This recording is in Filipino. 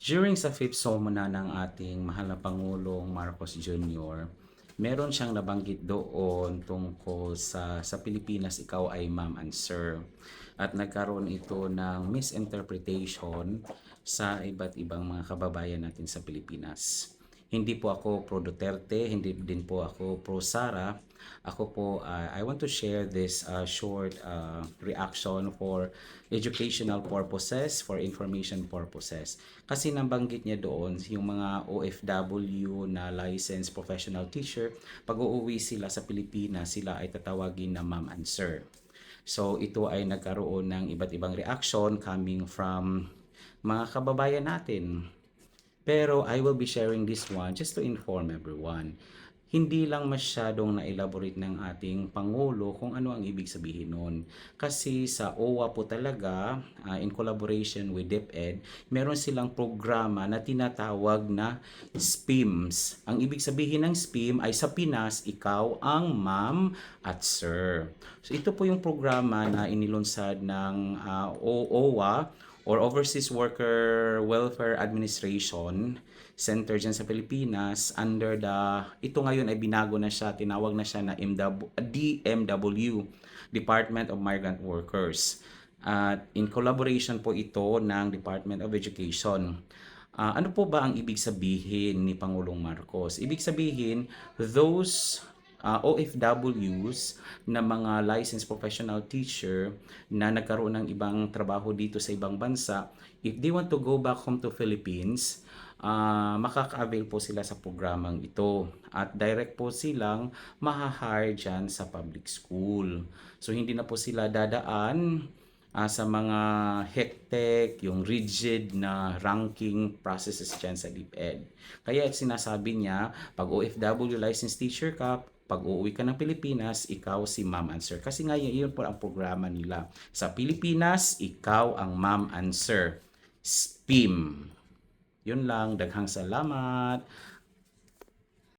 During sa fifth SOMONA ng ating mahal na Pangulong Marcos Jr., meron siyang nabanggit doon tungkol sa Pilipinas, ikaw ay ma'am and sir. At nagkaroon ito ng misinterpretation sa iba't ibang mga kababayan natin sa Pilipinas. Hindi po ako pro Duterte, hindi din po ako pro Sara. Ako po, I want to share this short reaction for educational purposes, for information purposes. Kasi nabanggit niya doon yung mga OFW na licensed professional teacher, pag uuwi sila sa Pilipinas, sila ay tatawagin na ma'am and sir. So ito ay nagkaroon ng iba't ibang reaction coming from mga kababayan natin. Pero I will be sharing this one just to inform everyone. Hindi lang masyadong na-elaborate ng ating Pangulo kung ano ang ibig sabihin nun. Kasi sa OWA po talaga, in collaboration with DepEd, meron silang programa na tinatawag na SPIMS. Ang ibig sabihin ng SPIM ay sa Pinas, ikaw ang ma'am at sir. So ito po yung programa na inilunsad ng OWA or Overseas Worker Welfare Administration Center dyan sa Pilipinas under ito ngayon ay binago na siya, tinawag na siya na DMW, Department of Migrant Workers. At in collaboration po ito ng Department of Education. Ano po ba ang ibig sabihin ni Pangulong Marcos? Ibig sabihin, those OFWs na mga licensed professional teacher na nagkaroon ng ibang trabaho dito sa ibang bansa, if they want to go back home to Philippines, makaka-avail po sila sa programang ito at direct po silang maha-hire dyan sa public school. So hindi na po sila dadaan sa mga hectic, yung rigid na ranking processes dyan sa DepEd. Kaya sinasabi niya, pag OFW licensed teacher ka, pag uuwi ka ng Pilipinas, ikaw si ma'am and sir. Kasi nga yun po ang programa nila. Sa Pilipinas, ikaw ang ma'am and sir. SPIM. Yun lang. Daghang salamat.